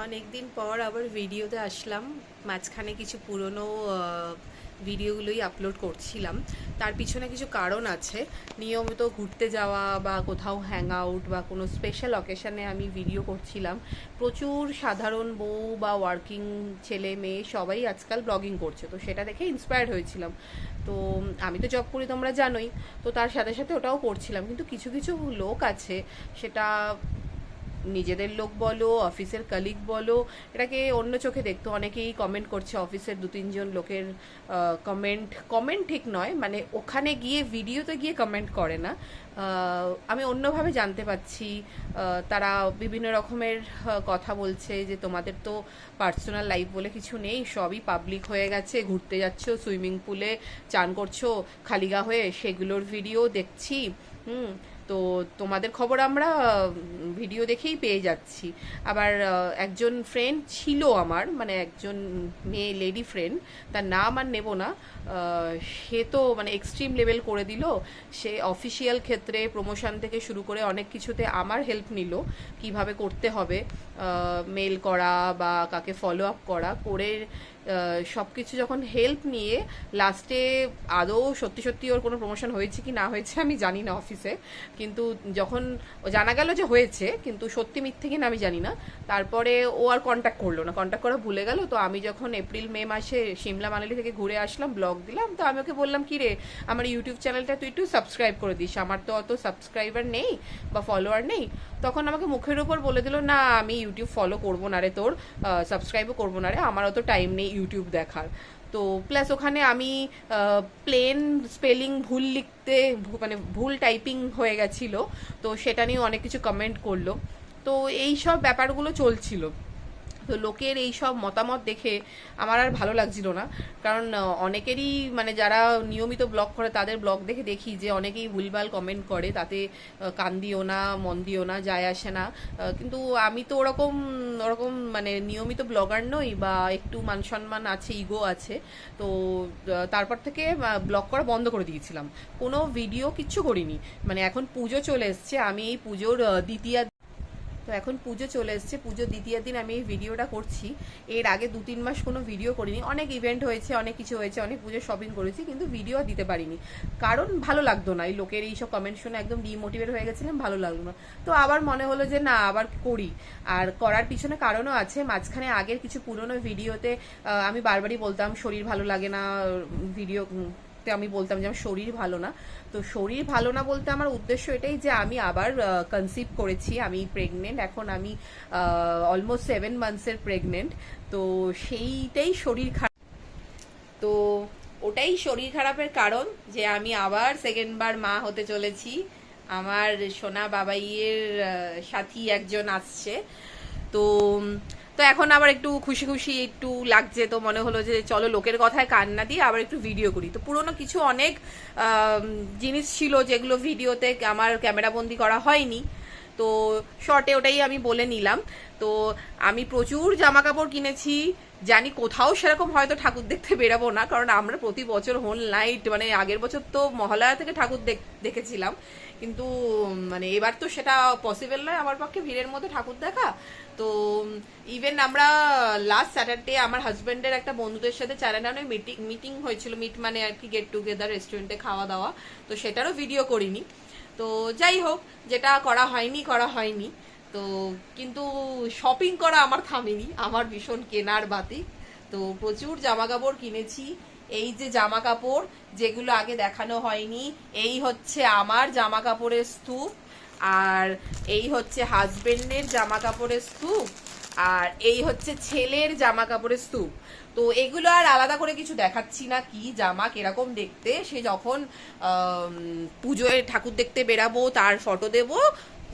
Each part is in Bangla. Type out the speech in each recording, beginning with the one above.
অনেকদিন পর আবার ভিডিওতে আসলাম। মাঝখানে কিছু পুরনো ভিডিওগুলোই আপলোড করছিলাম। তার পিছনে কিছু কারণ আছে। নিয়মিত ঘুরতে যাওয়া বা কোথাও হ্যাং আউট বা কোনো স্পেশাল অকেশানে আমি ভিডিও করছিলাম। প্রচুর সাধারণ বউ বা ওয়ার্কিং ছেলে মেয়ে সবাই আজকাল ব্লগিং করছে, তো সেটা দেখে ইন্সপায়ার্ড হয়েছিলাম। তো আমি তো জব করি, তোমরা জানোই, তো তার সাথে সাথে ওটাও করছিলাম। কিন্তু কিছু কিছু লোক আছে, সেটা নিজেদের লোক বলো, অফিসের কালিগ বলো, এটাকে অন্য চোখে দেখতো। অনেকেই কমেন্ট করছে, অফিসের 2-3 জন লোকের কমেন্ট কমেন্ট ঠিক নয়, মানে ওখানে গিয়ে ভিডিওতে গিয়ে কমেন্ট করে না। আমি অন্যভাবে জানতে পাচ্ছি। তারা বিভিন্ন রকমের কথা বলছে যে তোমাদের তো পার্সোনাল লাইফ বলে কিছু নেই, সবই পাবলিক হয়ে গেছে, ঘুরতে যাচ্ছ, সুইমিং পুলে চান করছো খালি গা হয়ে, সেগুলোর ভিডিও দেখছি। হুম। তো তোমাদের খবর আমরা ভিডিও দেখেই পেয়ে যাচ্ছি। আবার একজন ফ্রেন্ড ছিল আমার, মানে একজন মেয়ে লেডি ফ্রেন্ড, তার নাম আর নেব না। সে তো মানে এক্সট্রিম লেভেল করে দিল। সে অফিসিয়াল ক্ষেত্রে প্রমোশন থেকে শুরু করে অনেক কিছুতে আমার হেল্প নিল, কিভাবে করতে হবে, মেল করা বা কাকে ফলো আপ করা করে, সব কিছু যখন হেল্প নিয়ে লাস্টে আদৌ সত্যি সত্যি ওর কোনো প্রমোশন হয়েছে কি না হয়েছে আমি জানি না অফিসে, কিন্তু যখন জানা গেল যে হয়েছে, কিন্তু সত্যি মিথ্যে কিনা আমি জানি না, তারপরে ও আর কন্ট্যাক্ট করলো না, কন্ট্যাক্ট করা ভুলে গেল। তো আমি যখন এপ্রিল মে মাসে সিমলা মানালি থেকে ঘুরে আসলাম, ব্লগ দিলাম, তো আমি ওকে বললাম, কি রে, আমার ইউটিউব চ্যানেলটা তুই একটু সাবস্ক্রাইব করে দিস, আমার তো অত সাবস্ক্রাইবার নেই বা ফলোয়ার নেই। তখন আমাকে মুখের উপর বলে দিল, না আমি ইউটিউব ফলো করবো না রে, তোর সাবস্ক্রাইবও করবো না রে, আমার অত টাইম নেই ইউটিউব দেখার। তো প্লাস ওখানে আমি প্লেন স্পেলিং ভুল লিখতে, মানে ভুল টাইপিং হয়ে গেছিল, তো সেটা নিয়ে অনেক কিছু কমেন্ট করলো। তো এই সব ব্যাপারগুলো চলছিল। তো লোকের এই সব মতামত দেখে আমার আর ভালো লাগছিল না। কারণ অনেকেরই, মানে যারা নিয়মিত ব্লগ করে তাদের ব্লগ দেখে দেখি যে অনেকেই ভুলভাল কমেন্ট করে, তাতে কান দিও না, মন দিও না, যায় আসে না। কিন্তু আমি তো ওরকম ওরকম মানে নিয়মিত ব্লগার নই, বা একটু মান সম্মান আছে, ইগো আছে। তো তারপর থেকে ব্লগ করা বন্ধ করে দিয়েছিলাম, কোনো ভিডিও কিচ্ছু করিনি। মানে এখন পুজো চলে এসছে, আমি এই পুজোর দ্বিতীয়া, তো এখন পুজো চলে এসছে, পুজো দ্বিতীয় দিন আমি এই ভিডিওটা করছি। এর আগে 2-3 মাস কোনো ভিডিও করিনি, অনেক ইভেন্ট হয়েছে, অনেক কিছু হয়েছে, অনেক পুজো শপিং করেছি, কিন্তু ভিডিও দিতে পারিনি, কারণ ভালো লাগতো না। এই লোকের এইসব কমেন্ট শুনে একদম ডিমোটিভেট হয়ে গেছিলাম, ভালো লাগলো না। তো আবার মনে হলো যে না, আবার করি। আর করার পিছনে কারণও আছে। মাঝখানে আগের কিছু পুরনো ভিডিওতে আমি বারবারই বলতাম শরীর ভালো লাগে না, ভিডিও আমি বলতাম যে আমার শরীর ভালো না। তো শরীর ভালো না বলতে আমার উদ্দেশ্য এটাই যে আমি আবার কনসিভ করেছি, আমি প্রেগনেন্ট, এখন আমি অলমোস্ট 7 মান্থসের প্রেগনেন্ট। তো সেইটাই শরীর খারাপ। তো ওটাই শরীর খারাপের কারণ যে আমি আবার সেকেন্ড বার মা হতে চলেছি। আমার সোনা বাবাইয়ের সাথী একজন আসছে। তো তো এখন আবার একটু খুশি খুশি একটু লাগছে, তো মনে হলো যে চলো লোকের কথায় কান না দিয়ে আবার একটু ভিডিও করি। তো পুরোনো কিছু অনেক জিনিস ছিল যেগুলো ভিডিওতে আমার ক্যামেরা বন্দি করা হয়নি, তো শর্টে ওটাই আমি বলে নিলাম। তো আমি প্রচুর জামা কাপড় কিনেছি। জানি কোথাও সেরকম হয়তো ঠাকুর দেখতে বেরাবো না, কারণ আমরা প্রতি বছর হোল নাইট, মানে আগের বছর তো মহালয়া থেকে ঠাকুর দেখেছিলাম, কিন্তু মানে এবার তো সেটা পসিবল নয় আমার পক্ষে ভিড়ের মধ্যে ঠাকুর দেখা। তো ইভেন আমরা লাস্ট স্যাটারডে আমার হাজব্যান্ডের একটা বন্ধুদের সাথে চারানানে মিটিং হয়েছিল, মিট মানে আর কি গেট টুগেদার, রেস্টুরেন্টে খাওয়া দাওয়া, তো সেটারও ভিডিও করিনি। তো যাই হোক, যেটা করা হয়নি করা হয়নি। তো কিন্তু শপিং করা আমার থামেনি, আমার ভীষণ কেনার বাতি। তো প্রচুর জামা কাপড় কিনেছি। এই যে জামা কাপড় যেগুলো আগে দেখানো হয়নি, এই হচ্ছে আমার জামা কাপড়ের স্তূপ, আর এই হচ্ছে হাজবেন্ডের জামা কাপড়ের স্তূপ, আর এই হচ্ছে ছেলের জামা কাপড়ের স্তূপ। তো এগুলো আর আলাদা করে কিছু দেখাচ্ছি না, কি জামা কিরকম দেখতে, সে যখন পুজোয় ঠাকুর দেখতে বেরাবো তার ফটো দেবো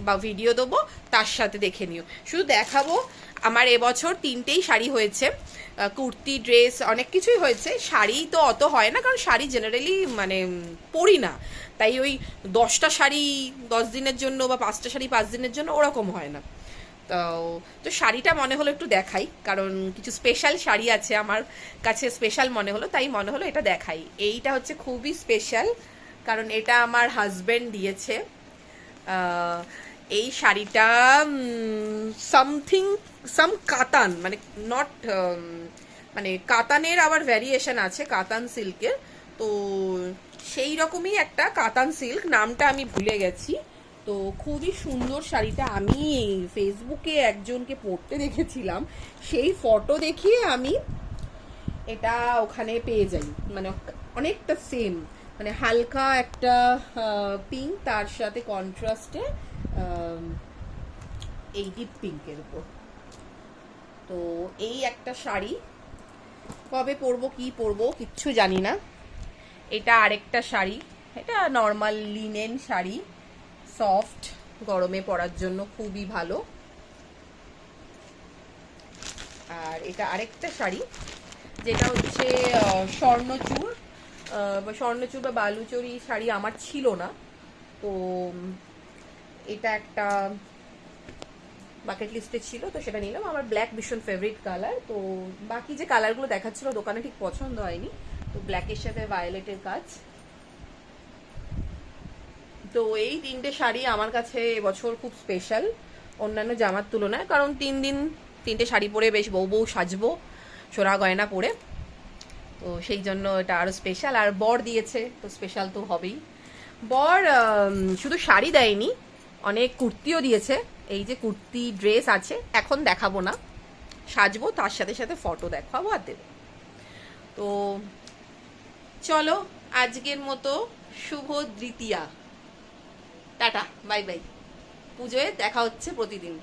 বা ভিডিও দেবো, তার সাথে দেখে নিও। শুধু দেখাবো, আমার এবছর 3টেই শাড়ি হয়েছে, কুর্তি, ড্রেস, অনেক কিছুই হয়েছে। শাড়ি তো অত হয় না, কারণ শাড়ি জেনারেলি মানে পরি না, তাই ওই 10টা শাড়ি 10 দিনের জন্য বা 5টা শাড়ি 5 দিনের জন্য ওরকম হয় না। তো তো শাড়িটা মনে হলো একটু দেখাই, কারণ কিছু স্পেশাল শাড়ি আছে আমার কাছে, স্পেশাল মনে হলো, তাই মনে হলো এটা দেখাই। এইটা হচ্ছে খুবই স্পেশাল, কারণ এটা আমার হাজবেন্ড দিয়েছে। এই শাড়িটা সামথিং সাম কাতান, মানে নট, মানে কাতানের আবার ভ্যারিয়েশন আছে কাতান সিল্কের, তো সেই রকমই একটা কাতান সিল্ক, নামটা আমি ভুলে গেছি। তো খুবই সুন্দর শাড়িটা, আমি ফেসবুকে একজনকে পরতে দেখেছিলাম, সেই ফটো দেখিয়ে আমি এটা ওখানে পেয়ে যাই, মানে অনেকটা সেম, মানে হালকা একটা পিঙ্ক, তার সাথে কন্ট্রাস্টে এই ডিপ পিঙ্কের উপর। তো এই একটা শাড়ি, কবে পরবো কি পরবো কিচ্ছু জানি না। এটা আরেকটা শাড়ি, এটা নর্মাল লিনেন শাড়ি, সফট, গরমে পরার জন্য খুবই ভালো। আর এটা আরেকটা শাড়ি, যেটা হচ্ছে স্বর্ণচূড়, স্বর্ণচূড় বা বালুচরি শাড়ি আমার ছিল না, তো এটা একটা বাকেট লিস্টে ছিল, তো সেটা নিলাম। আমার ব্ল্যাক ভীষণ ফেভারিট কালার, তো বাকি যে কালারগুলো দেখাচ্ছিল দোকানে ঠিক পছন্দ হয়নি, তো ব্ল্যাকের সাথে ভায়োলেটের কাজ। তো এই তিনটে শাড়ি আমার কাছে এবছর খুব স্পেশাল অন্যান্য জামার তুলনায়, কারণ 3 দিন 3টে শাড়ি পরে বেশ বউ বউ সাজবো সোনা গয়না পরে, তো সেই জন্য এটা আরো স্পেশাল। আর বর দিয়েছে তো স্পেশাল তো হবেই। বর শুধু শাড়ি দেয়নি, অনেক কুর্তিও দিয়েছে। এই যে কুর্তি ড্রেস আছে, এখন দেখাবো না, সাজবো তার সাথে সাথে ফটো দেখাবো আর দেবো। তো চলো আজকের মতো শুভ দ্বিতীয়া, টাটা, বাই বাই। পুজোয় দেখা হচ্ছে প্রতিদিন।